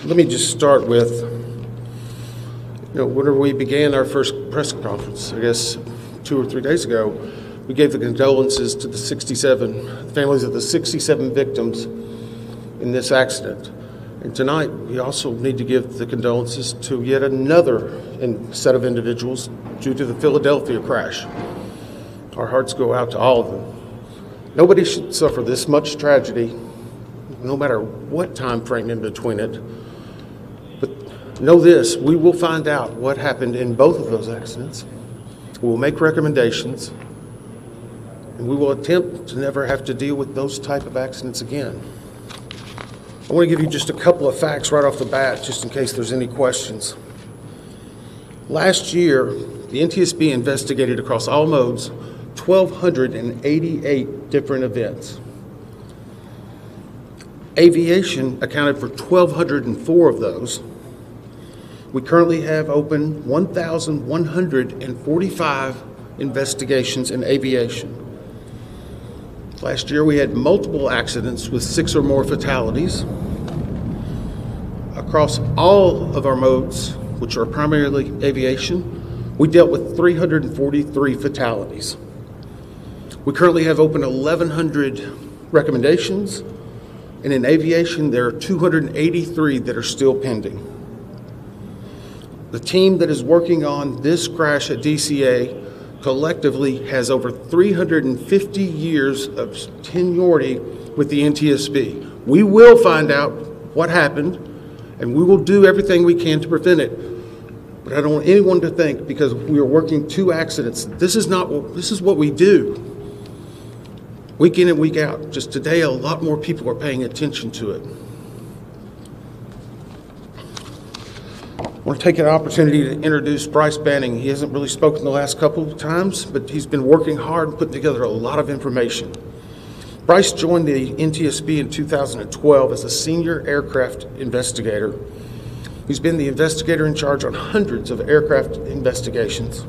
Let me just start with, whenever we began our first press conference, I guess 2 or 3 days ago, we gave the condolences to the families of the 67 victims in this accident. And tonight, we also need to give the condolences to yet another set of individuals due to the Philadelphia crash. Our hearts go out to all of them. Nobody should suffer this much tragedy, no matter what time frame in between it. But know this, we will find out what happened in both of those accidents. We will make recommendations, and we will attempt to never have to deal with those type of accidents again. I want to give you just a couple of facts right off the bat, just in case there's any questions. Last year, the NTSB investigated across all modes 1,288 different events. Aviation accounted for 1,204 of those. We currently have open 1,145 investigations in aviation. Last year we had multiple accidents with 6 or more fatalities. Across all of our modes, which are primarily aviation, we dealt with 343 fatalities. We currently have open 1,100 recommendations, and in aviation there are 283 that are still pending. The team that is working on this crash at DCA collectively has over 350 years of seniority with the NTSB. We will find out what happened, and we will do everything we can to prevent it. But I don't want anyone to think because we are working 2 accidents. This is what we do. Week in and week out. Just today, a lot more people are paying attention to it. I want to take an opportunity to introduce Bryce Banning. He hasn't really spoken the last couple of times, but he's been working hard and putting together a lot of information. Bryce joined the NTSB in 2012 as a senior aircraft investigator. He's been the investigator in charge on hundreds of aircraft investigations.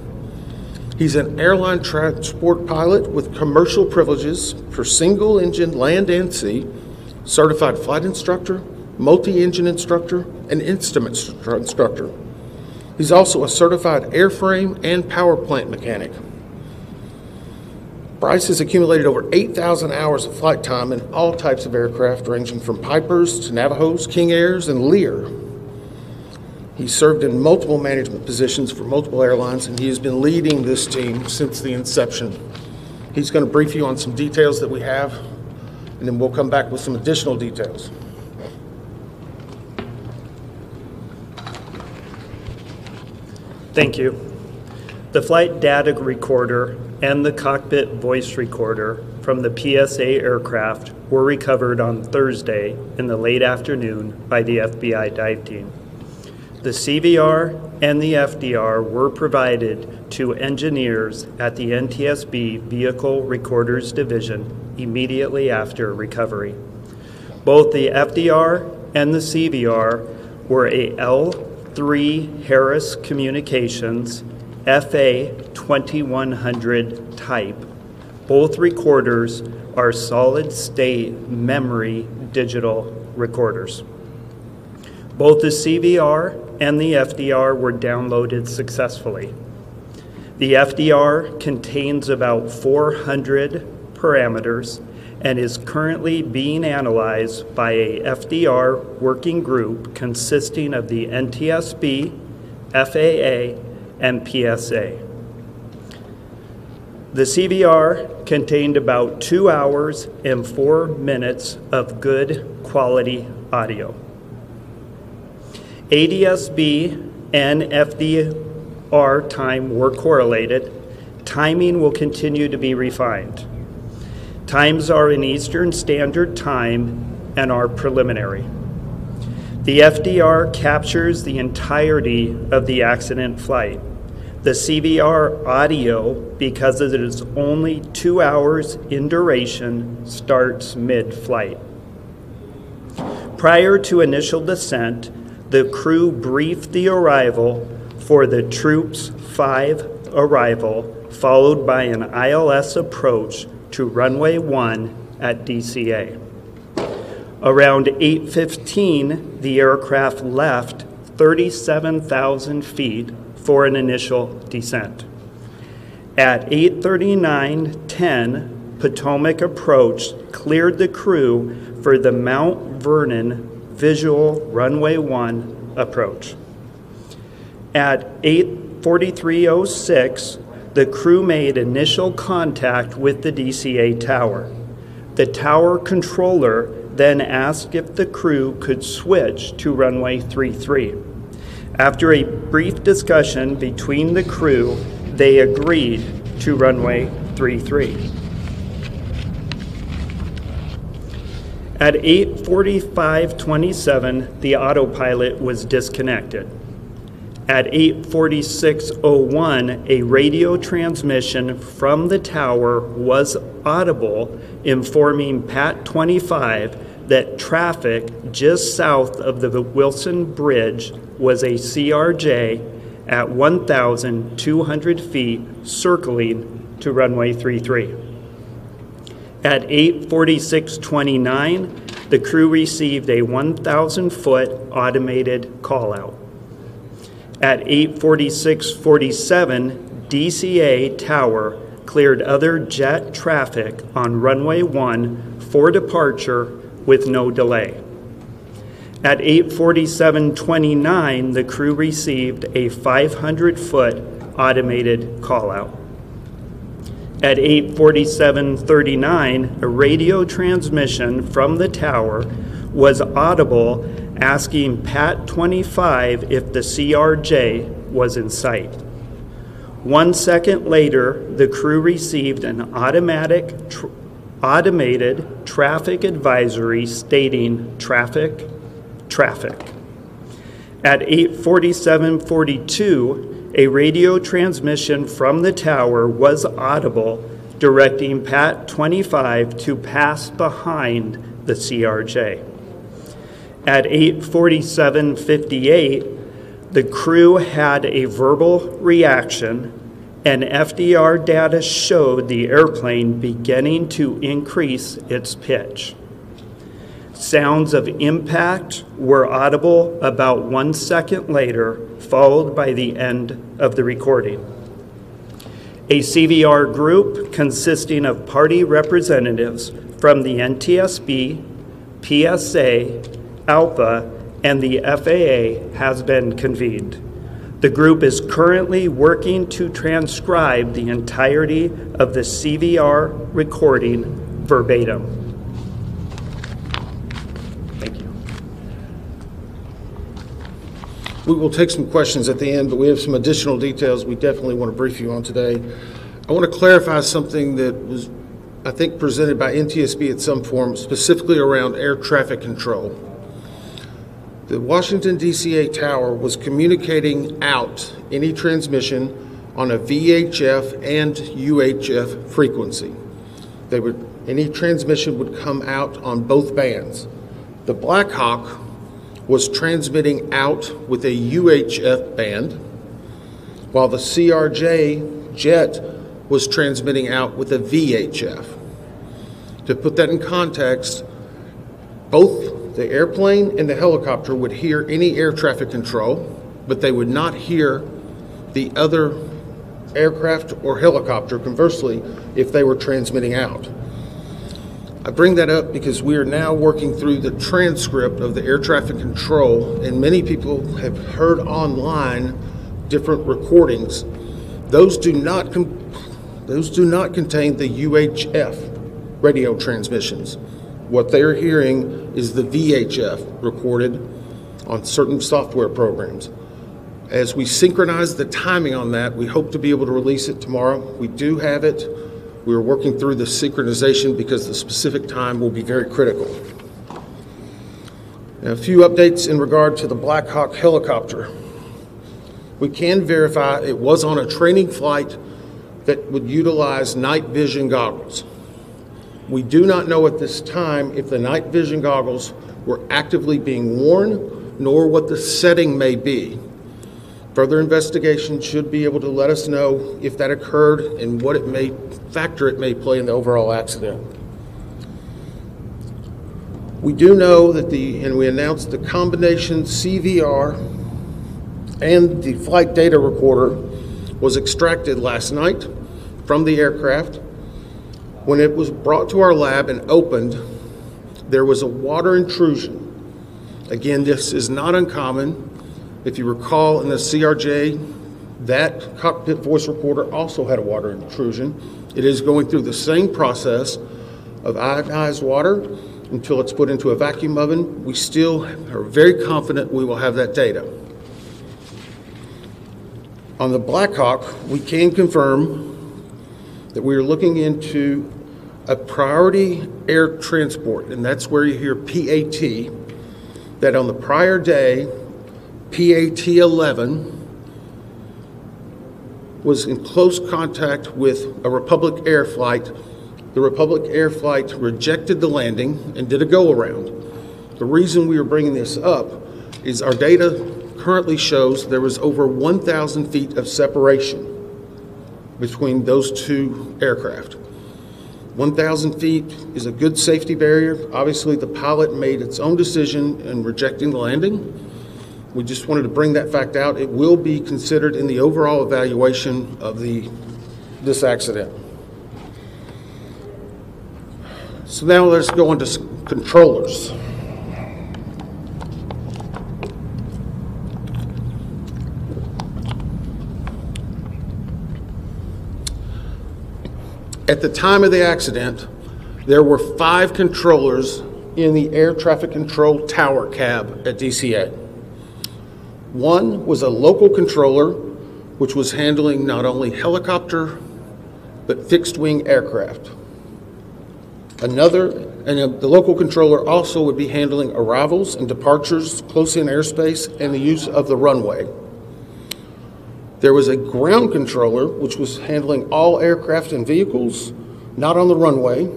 He's an airline transport pilot with commercial privileges for single-engine land and sea, certified flight instructor, multi-engine instructor, and instrument instructor. He's also a certified airframe and power plant mechanic. Bryce has accumulated over 8,000 hours of flight time in all types of aircraft, ranging from Pipers to Navajos, King Airs, and Lear. He's served in multiple management positions for multiple airlines, and he has been leading this team since the inception. He's going to brief you on some details that we have, and then we'll come back with some additional details. Thank you. The flight data recorder and the cockpit voice recorder from the PSA aircraft were recovered on Thursday in the late afternoon by the FBI dive team. The CVR and the FDR were provided to engineers at the NTSB Vehicle Recorders Division immediately after recovery. Both the FDR and the CVR were a L3 Harris Communications FA 2100 type. Both recorders are solid-state memory digital recorders. Both the CVR and the FDR were downloaded successfully. The FDR contains about 400 parameters and is currently being analyzed by a FDR working group consisting of the NTSB, FAA, and PSA. The CVR contained about 2 hours and 4 minutes of good quality audio. ADSB and FDR time were correlated. Timing will continue to be refined. Times are in Eastern Standard Time and are preliminary. The FDR captures the entirety of the accident flight. The CVR audio, because it is only 2 hours in duration, starts mid-flight. Prior to initial descent, the crew briefed the arrival for the Troops 5 arrival, followed by an ILS approach to runway 1 at DCA. Around 8:15, the aircraft left 37,000 feet for an initial descent. At 8:39:10, Potomac approached, cleared the crew for the Mount Vernon visual runway 1 approach. At 8:43:06, the crew made initial contact with the DCA tower. The tower controller then asked if the crew could switch to runway 33. After a brief discussion between the crew, they agreed to runway 33. At 8:45:27, the autopilot was disconnected. At 8:46:01, a radio transmission from the tower was audible, informing Pat 25 that traffic just south of the Wilson Bridge was a CRJ at 1,200 feet circling to runway 33. At 8:46:29, the crew received a 1,000-foot automated call-out. At 8:46:47, DCA tower cleared other jet traffic on runway 1 for departure with no delay. At 8:47:29, the crew received a 500-foot automated call-out. At 8:47:39, a radio transmission from the tower was audible asking Pat 25 if the CRJ was in sight. 1 second later, the crew received an automated traffic advisory stating traffic. At 8:47:42, a radio transmission from the tower was audible, directing Pat 25 to pass behind the CRJ. At 8:47:58, the crew had a verbal reaction, and FDR data showed the airplane beginning to increase its pitch. Sounds of impact were audible about 1 second later, followed by the end of the recording. A CVR group consisting of party representatives from the NTSB, PSA, ALPA, and the FAA has been convened. The group is currently working to transcribe the entirety of the CVR recording verbatim. Thank you. We will take some questions at the end, but we have some additional details we definitely want to brief you on today. I want to clarify something that was, I think, presented by NTSB at some form, specifically around air traffic control. The Washington DCA tower was communicating out any transmission on a VHF and UHF frequency. Any transmission would come out on both bands. The Black Hawk was transmitting out with a UHF band, while the CRJ jet was transmitting out with a VHF. To put that in context, both the airplane and the helicopter would hear any air traffic control, but they would not hear the other aircraft or helicopter, conversely, if they were transmitting out. I bring that up because we are now working through the transcript of the air traffic control, and many people have heard online different recordings. Those do not contain the UHF radio transmissions. What they're hearing is the VHF recorded on certain software programs. As we synchronize the timing on that, we hope to be able to release it tomorrow. We do have it. We're working through the synchronization because the specific time will be very critical. Now, a few updates in regard to the Black Hawk helicopter. We can verify it was on a training flight that would utilize night vision goggles. We do not know at this time if the night vision goggles were actively being worn, nor what the setting may be. Further investigation should be able to let us know if that occurred and what factor it may play in the overall accident. We do know that and we announced the combination CVR and the flight data recorder was extracted last night from the aircraft. When it was brought to our lab and opened, there was a water intrusion. Again, this is not uncommon. If you recall, in the CRJ, that cockpit voice recorder also had a water intrusion. It is going through the same process of ionized water until it's put into a vacuum oven. We still are very confident we will have that data. On the Black Hawk, we can confirm that we are looking into a priority air transport, and that's where you hear PAT, that on the prior day, PAT 11 was in close contact with a Republic Air flight. The Republic Air flight rejected the landing and did a go-around. The reason we are bringing this up is our data currently shows there was over 1,000 feet of separation between those two aircraft. 1,000 feet is a good safety barrier. Obviously, the pilot made its own decision in rejecting the landing. We just wanted to bring that fact out. It will be considered in the overall evaluation of this accident. So now let's go on to controllers. At the time of the accident, there were 5 controllers in the air traffic control tower cab at DCA. One was a local controller, which was handling not only helicopter, but fixed-wing aircraft. The local controller also would be handling arrivals and departures, close-in airspace, and the use of the runway. There was a ground controller, which was handling all aircraft and vehicles, not on the runway.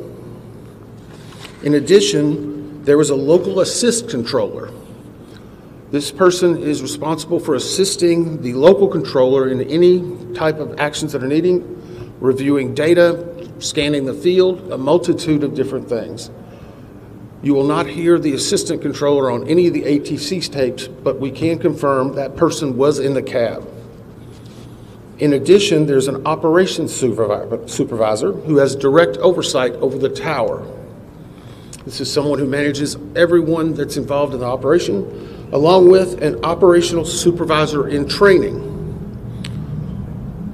In addition, there was a local assist controller. This person is responsible for assisting the local controller in any type of actions that are needing, reviewing data, scanning the field, a multitude of different things. You will not hear the assistant controller on any of the ATC tapes, but we can confirm that person was in the cab. In addition, there's an operations supervisor who has direct oversight over the tower. This is someone who manages everyone that's involved in the operation, along with an operational supervisor in training.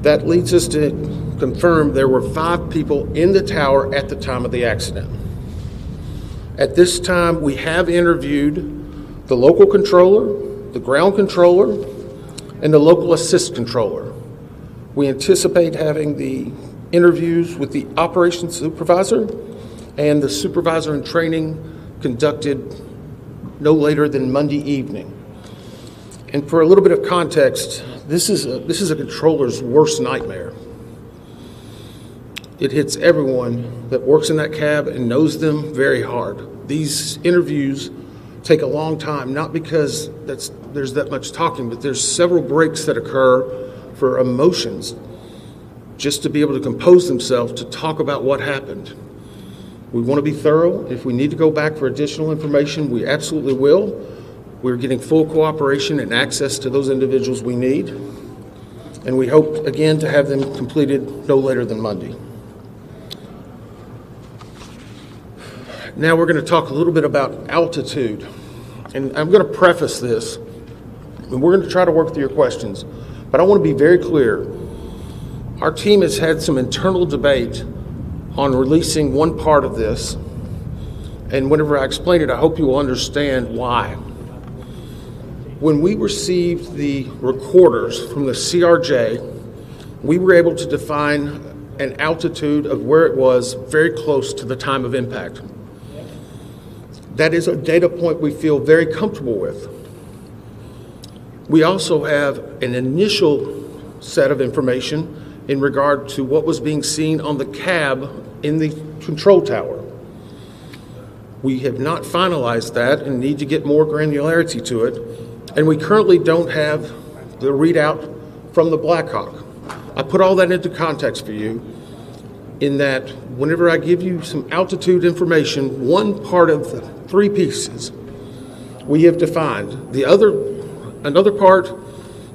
That leads us to confirm there were 5 people in the tower at the time of the accident. At this time, we have interviewed the local controller, the ground controller, and the local assist controller. We anticipate having the interviews with the operations supervisor and the supervisor in training conducted no later than Monday evening. And for a little bit of context, this is a controller's worst nightmare. It hits everyone that works in that cab and knows them very hard. These interviews take a long time, not because there's that much talking, but there's several breaks that occur for emotions, just to be able to compose themselves to talk about what happened. We want to be thorough. If we need to go back for additional information, we absolutely will. We're getting full cooperation and access to those individuals we need. And we hope, again, to have them completed no later than Monday. Now we're going to talk a little bit about altitude. And I'm going to preface this, and we're going to try to work through your questions. But I want to be very clear. Our team has had some internal debate on releasing one part of this. And whenever I explain it, I hope you will understand why. When we received the recorders from the CRJ, we were able to define an altitude of where it was very close to the time of impact. That is a data point we feel very comfortable with. We also have an initial set of information in regard to what was being seen on the cab in the control tower. We have not finalized that and need to get more granularity to it, and we currently don't have the readout from the Black Hawk. I put all that into context for you. in that whenever I give you some altitude information, one part of the three pieces we have defined. Another part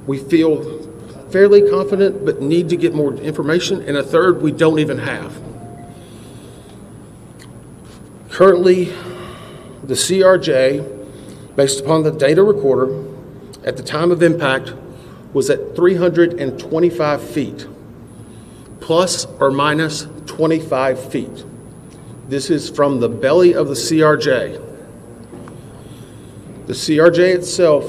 we feel fairly confident but need to get more information, and a third we don't even have. Currently, the CRJ, based upon the data recorder, at the time of impact was at 325 feet, plus or minus 25 feet. This is from the belly of the CRJ. The CRJ itself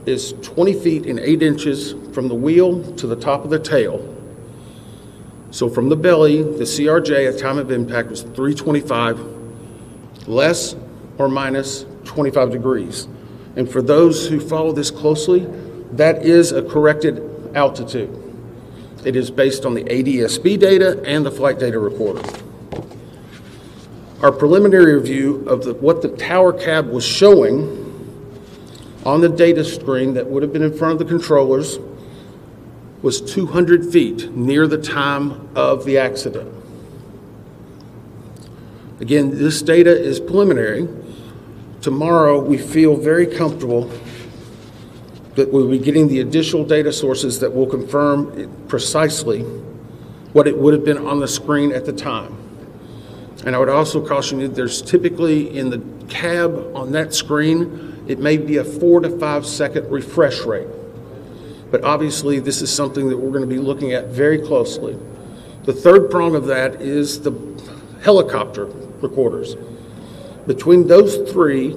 is 20 feet and 8 inches from the wheel to the top of the tail. So from the belly, the CRJ at the time of impact was 325, less or minus 25 degrees. And for those who follow this closely, that is a corrected altitude. It is based on the NTSB data and the flight data recorder. Our preliminary review of what the tower cab was showing on the data screen that would have been in front of the controllers was 200 feet near the time of the accident. Again, this data is preliminary. Tomorrow, we feel very comfortable that we'll be getting the additional data sources that will confirm precisely what it would have been on the screen at the time. And I would also caution you, there's typically in the cab on that screen, it may be a 4 to 5 second refresh rate. But obviously, this is something that we're going to be looking at very closely. The third prong of that is the helicopter recorders. Between those three,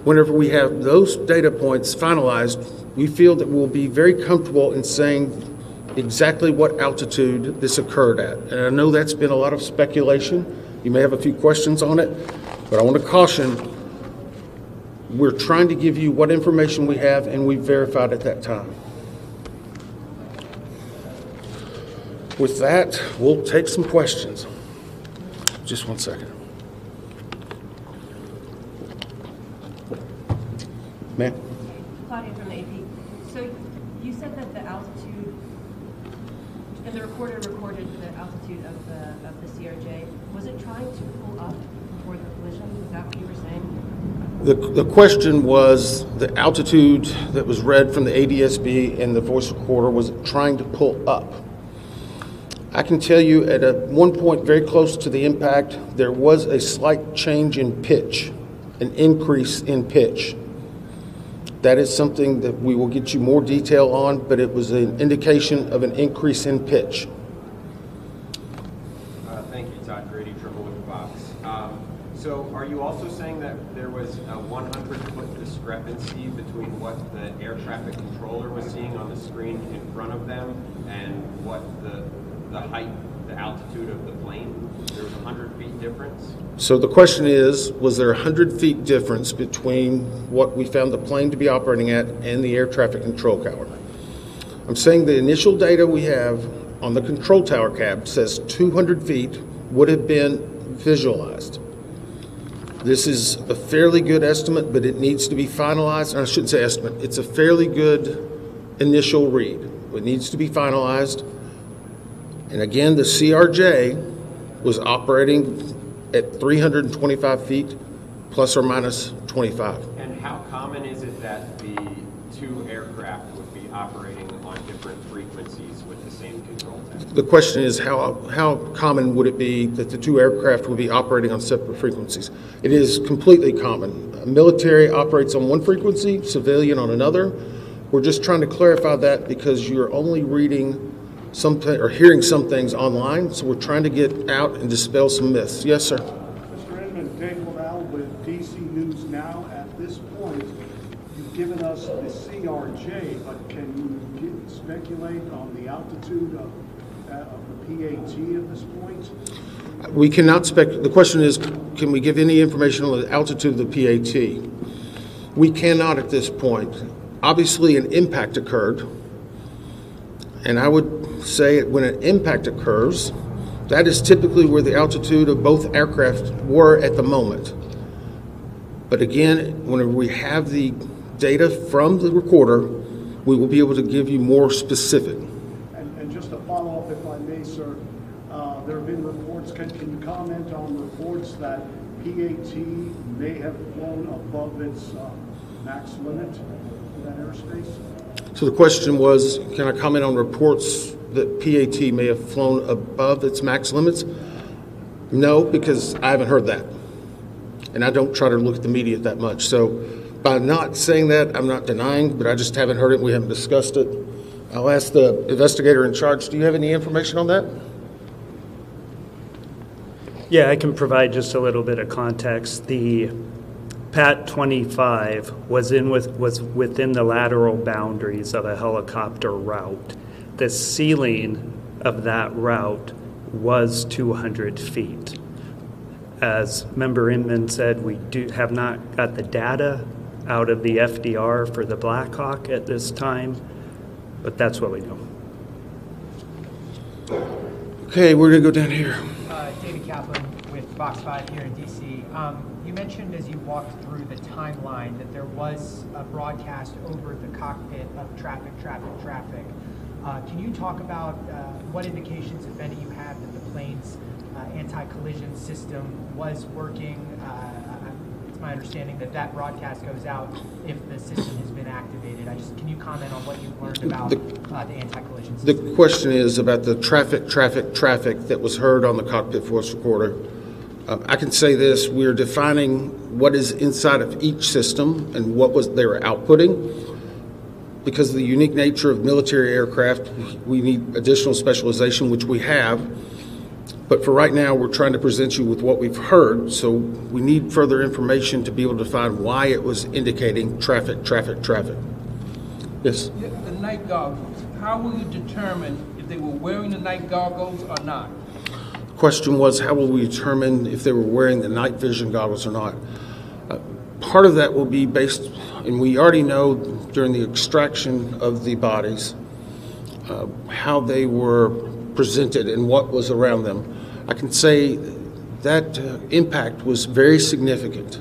whenever we have those data points finalized, we feel that we'll be very comfortable in saying exactly what altitude this occurred at. And I know that's been a lot of speculation. You may have a few questions on it, but I want to caution, we're trying to give you what information we have and we verified at that time. With that, we'll take some questions. Just one second. Ma'am? Claudia from Avgeek. So you said that the altitude, and the recorder recorded the altitude of the CRJ. Was it trying to pull up before the collision? Is that what you were saying? The question was the altitude that was read from the NTSB and the voice recorder, was it trying to pull up? I can tell you at one point very close to the impact, there was a slight change in pitch, an increase in pitch. That is something that we will get you more detail on, but it was an indication of an increase in pitch. Thank you, Todd Grady, Triple with Fox. So are you also saying that there was a 100-foot discrepancy between what the air traffic controller was seeing on the screen in front of them and what the height, the altitude of the plane? There was a 100 feet difference? So the question is, was there a 100 feet difference between what we found the plane to be operating at and the air traffic control tower? I'm saying the initial data we have on the control tower cab says 200 feet would have been visualized. This is a fairly good estimate, but it needs to be finalized. I shouldn't say estimate. It's a fairly good initial read. It needs to be finalized. And again, the CRJ was operating at 325 feet, plus or minus 25. And how common is it that the two aircraft would be operating on different frequencies with the same control tower? The question is, how common would it be that the two aircraft would be operating on separate frequencies? It is completely common. Military operates on one frequency, civilian on another. We're just trying to clarify that because you're only reading something or hearing some things online, so we're trying to get out and dispel some myths. Yes, sir. Mr. Edmund, Dave Lavelle with DC News Now. At this point, you've given us the CRJ, but can you speculate on the altitude of the PAT at this point? We cannot the question is, can we give any information on the altitude of the PAT? We cannot at this point. Obviously, an impact occurred, and I would say when an impact occurs, that is typically where the altitude of both aircraft were at the moment. But again, whenever we have the data from the recorder, we will be able to give you more specific. And just to follow up, if I may, sir, there reports that PAT may have flown above its max limit for that airspace? So the question was, can I comment on reports that PAT may have flown above its max limits? No, because I haven't heard that. And I don't try to look at the media that much. So by not saying that, I'm not denying, but I just haven't heard it. We haven't discussed it. I'll ask the investigator in charge. Do you have any information on that? Yeah, I can provide just a little bit of context. The PAT 25 was within the lateral boundaries of a helicopter route. The ceiling of that route was 200 feet. As Member Inman said, we have not got the data out of the FDR for the Black Hawk at this time, but that's what we know. Okay, we're going to go down here. David Kaplan with Fox 5 here in DC. You mentioned as you walked through the timeline that there was a broadcast over the cockpit of traffic. Can you talk about what indications, if any, you have that the plane's anti-collision system was working? It's my understanding that that broadcast goes out if the system has been activated. Can you comment on what you learned about the anti-collision system? The question is about the traffic that was heard on the cockpit voice recorder. I can say this, we're defining what is inside of each system and what they were outputting. Because of the unique nature of military aircraft, we need additional specialization, which we have. But for right now, we're trying to present you with what we've heard, so we need further information to be able to find why it was indicating traffic. Yes? The night goggles, how will you determine if they were wearing the night goggles or not? The question was, how will we determine if they were wearing the night vision goggles or not? Part of that will be based, and we already know during the extraction of the bodies, how they were presented and what was around them. I can say that impact was very significant.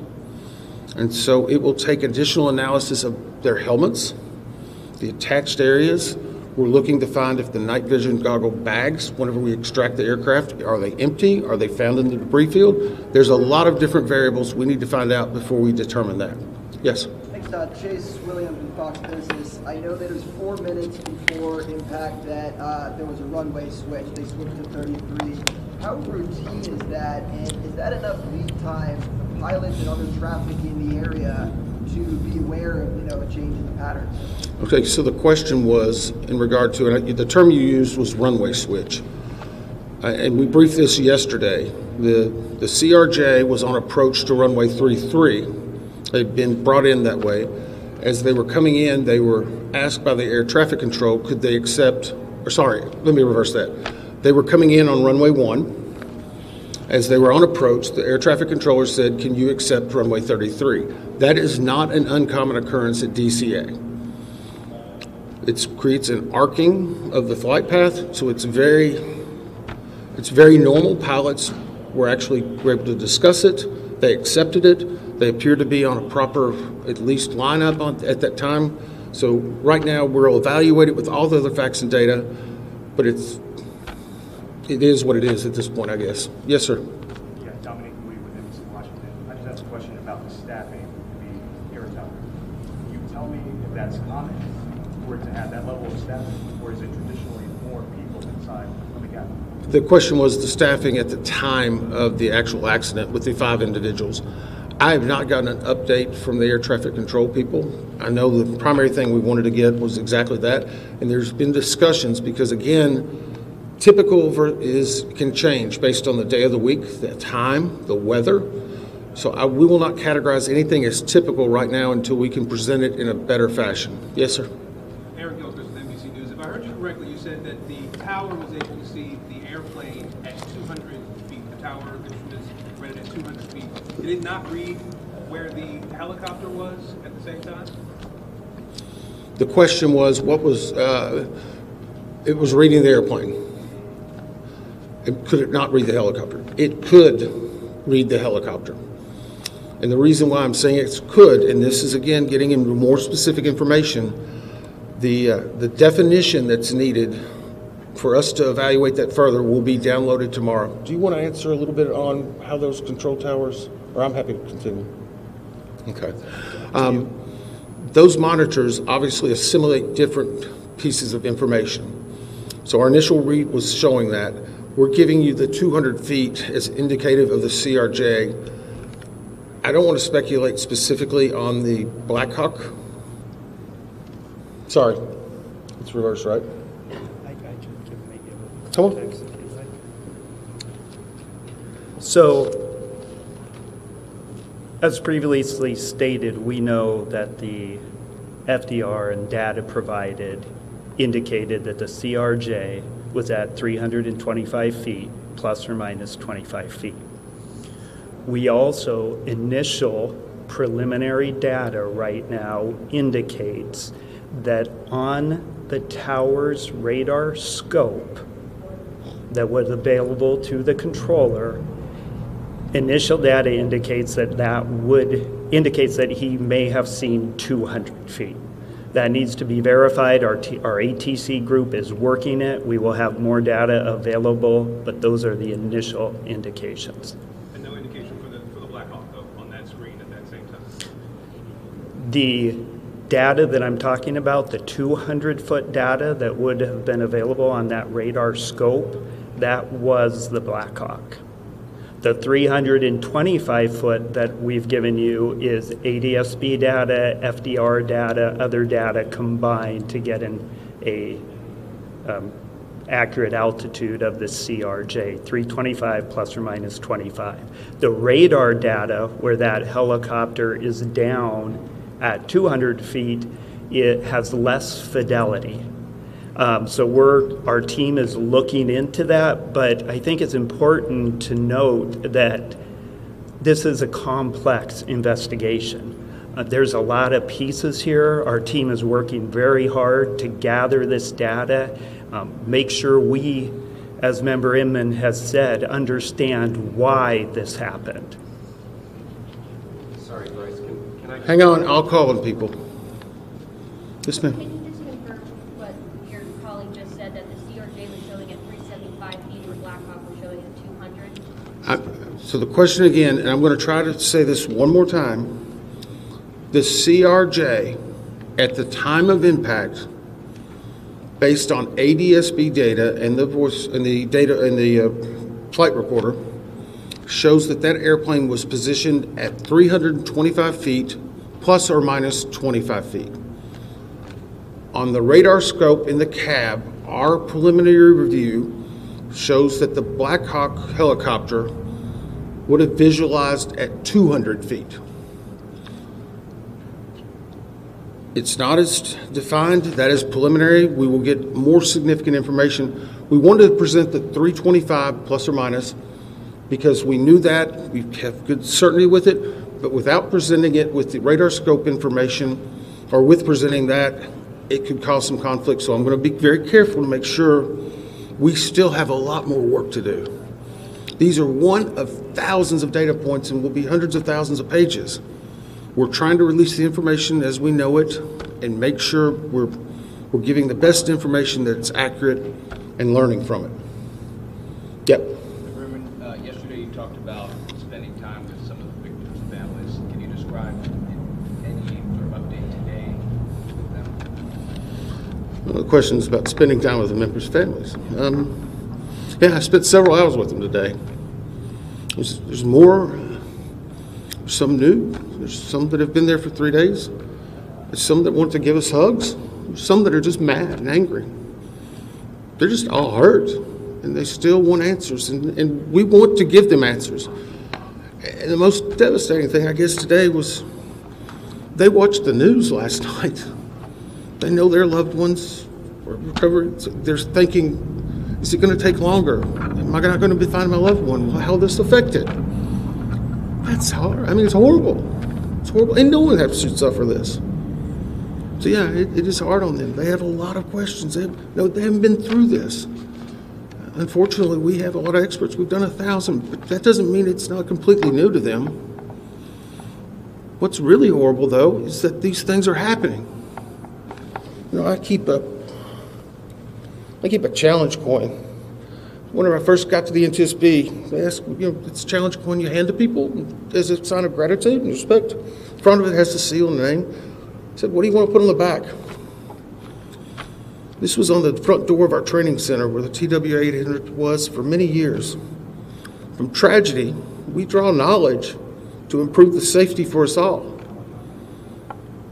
And so it will take additional analysis of their helmets, the attached areas. We're looking to find if the night vision goggle bags, whenever we extract the aircraft, are they empty? Are they found in the debris field? There's a lot of different variables we need to find out before we determine that. Yes? Thanks, Chase Williams with Fox Business. I know that it was 4 minutes before impact that there was a runway switch. They switched to 33. How routine is that? And is that enough lead time for pilots and other traffic in the area to be aware of, a change in the patterns? Okay, so the question was in regard to, and the term you used was runway switch. And we briefed this yesterday. The CRJ was on approach to runway 33. They've been brought in that way. As they were coming in, they were asked by the air traffic control, could they accept, let me reverse that. They were coming in on runway 1. As they were on approach, the air traffic controller said, can you accept runway 33? That is not an uncommon occurrence at DCA. It creates an arcing of the flight path, so it's very normal. Pilots were able to discuss it. They accepted it. They appear to be on a proper, at least, lineup at that time. So right now, we'll evaluate it with all the other facts and data, but it is what it is at this point, I guess. Yes, sir. Yeah, Dominic Lee with NBC Washington. I just asked a question about the staffing of the air tower. Can you tell me if that's common for it to have that level of staffing, or is it traditionally more people inside of the cabin? The question was the staffing at the time of the actual accident with the 5 individuals. I have not gotten an update from the air traffic control people. I know the primary thing we wanted to get was exactly that, and there's been discussions because, again, typical can change based on the day of the week, the time, the weather. So we will not categorize anything as typical right now until we can present it in a better fashion. Yes, sir. Eric Gilchrist with NBC News. If I heard you correctly, you said that the tower was able to see the airplane at 200 feet. The tower was rated at 200 feet. Did it not read where the helicopter was at the same time? The question was, it was reading the airplane. Could it not read the helicopter? It could read the helicopter. And the reason why I'm saying it could, and this is again getting into more specific information, the definition that's needed for us to evaluate that further will be downloaded tomorrow. Do you want to answer a little bit on how those control towers, or I'm happy to continue. Okay. Those monitors obviously assimilate different pieces of information. So our initial read was showing that. We're giving you the 200 feet as indicative of the CRJ. I don't want to speculate specifically on the Black Hawk. Sorry, it's reversed, right? Come on. So, as previously stated, we know that the FDR and data provided indicated that the CRJ was at 325 feet, plus or minus 25 feet. We also, initial preliminary data right now indicates that on the tower's radar scope that was available to the controller, initial data indicates that he may have seen 200 feet. That needs to be verified. Our ATC group is working it. We will have more data available, but those are the initial indications. And no indication for the Black Hawk, though, on that screen at that same time? The data that I'm talking about, the 200-foot data that would have been available on that radar scope, that was the Black Hawk. The 325-foot that we've given you is NTSB data, FDR data, other data combined to get an accurate altitude of the CRJ, 325 plus or minus 25. The radar data, where that helicopter is down at 200 feet, it has less fidelity. So our team is looking into that, but I think it's important to note that this is a complex investigation. There's a lot of pieces here. Our team is working very hard to gather this data, make sure we, as Member Inman has said, understand why this happened. Sorry, Bryce, can I... Hang on, I'll call on people. Yes, ma'am. Can you just confirm what your colleague just said, that the CRJ was showing at 375 feet and the Black Hawk was showing at 200? So the question again, and I'm going to try to say this one more time. The CRJ, at the time of impact, based on ADSB data and the voice and the data and the flight recorder, shows that that airplane was positioned at 325 feet plus or minus 25 feet. On the radar scope in the cab, our preliminary review shows that the Black Hawk helicopter would have visualized at 200 feet. It's not as defined. That is preliminary. We will get more significant information. We wanted to present the 325 plus or minus because we knew that. We have good certainty with it, but without presenting it with the radar scope information or with presenting that, it could cause some conflict. So I'm going to be very careful to make sure we still have a lot more work to do. These are one of thousands of data points and will be hundreds of thousands of pages. We're trying to release the information as we know it and make sure we're giving the best information that's accurate and learning from it. Yep. Mr. Berman, yesterday you talked about spending time with some of the victims' families. Can you describe any sort of update today with them? Well, the question is about spending time with the members' families. Yeah, I spent several hours with them today. There's more, some new. There's some that have been there for 3 days. There's some that want to give us hugs. There's some that are just mad and angry. They're just all hurt, and they still want answers, and we want to give them answers. And the most devastating thing, I guess, today was they watched the news last night. They know their loved ones were recovering. They're thinking, is it going to take longer? Am I not going to be finding my loved one? How will this affect it? That's hard. I mean, it's horrible. It's horrible. And no one has to suffer this. So, yeah, it is hard on them. They have a lot of questions. They haven't been through this. Unfortunately, we have a lot of experts. We've done 1,000, but that doesn't mean it's not completely new to them. What's really horrible, though, is that these things are happening. I keep I keep a challenge coin. Whenever I first got to the NTSB, they asked, it's a challenge coin you hand to people as a sign of gratitude and respect. In front of it has the seal and the name. I said, what do you want to put on the back? This was on the front door of our training center where the TW-800 was for many years. From tragedy, we draw knowledge to improve the safety for us all.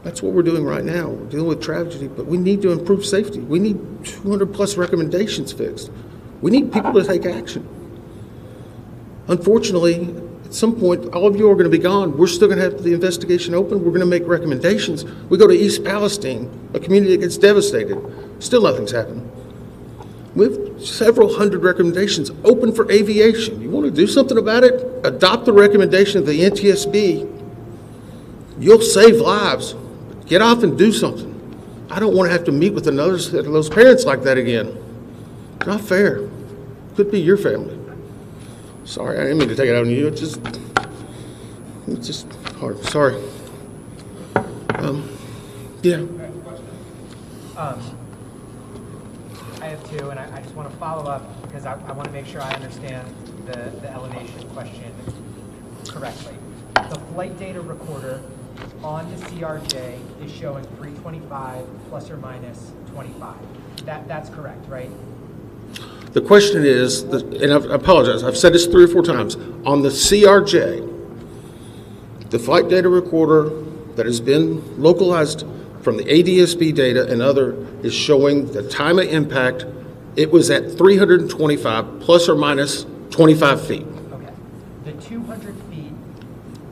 That's what we're doing right now. We're dealing with tragedy, but we need to improve safety. We need 200 plus recommendations fixed. We need people to take action. Unfortunately, at some point, all of you are going to be gone. We're still going to have the investigation open. We're going to make recommendations. We go to East Palestine, a community that gets devastated. Still nothing's happened. We have several hundred recommendations open for aviation. You want to do something about it? Adopt the recommendation of the NTSB. You'll save lives. Get off and do something. I don't want to have to meet with another set of those parents like that again. Not fair. Could be your family. Sorry, I didn't mean to take it out on you. It's just hard. Sorry. Yeah. I have two, and I just want to follow up because I want to make sure I understand the elevation question correctly. The flight data recorder on the CRJ is showing 325 plus or minus 25. That's correct, right? The question is, and I apologize, I've said this 3 or 4 times, on the CRJ, the flight data recorder that has been localized from the ADSB data and other is showing the time of impact. It was at 325 plus or minus 25 feet. Okay. The 200 feet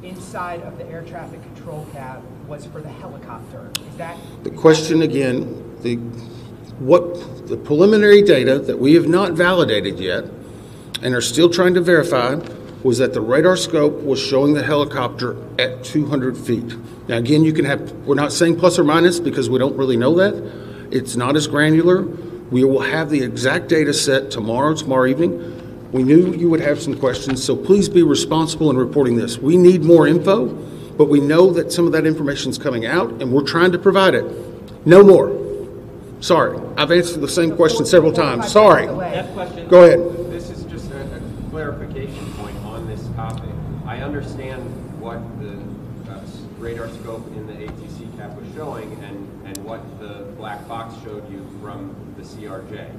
inside of the air traffic control cab was for the helicopter. Is that the question again? The preliminary data that we have not validated yet and are still trying to verify was that the radar scope was showing the helicopter at 200 feet. Now again, you can have, we're not saying plus or minus because we don't really know that. It's not as granular. We will have the exact data set tomorrow evening. We knew you would have some questions, so please be responsible in reporting this. We need more info, but we know that some of that information is coming out and we're trying to provide it. No more. Sorry, I've answered the same question several times. Sorry. That question, go ahead. This is just a clarification point on this topic. I understand what the radar scope in the ATC cap was showing and what the black box showed you from the CRJ.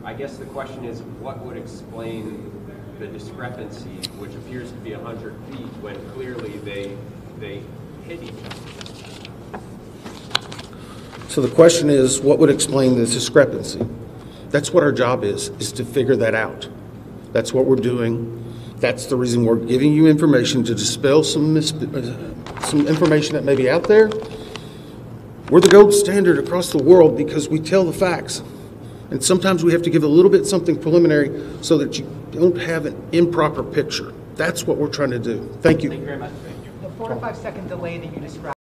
I guess the question is, what would explain the discrepancy, which appears to be 100 feet, when clearly they hit each other? So the question is, what would explain the discrepancy? That's what our job is to figure that out. That's what we're doing. That's the reason we're giving you information to dispel some information that may be out there. We're the gold standard across the world because we tell the facts. And sometimes we have to give a little bit something preliminary so that you don't have an improper picture. That's what we're trying to do. Thank you. Thank you very much. The 4 to 5 second delay that you described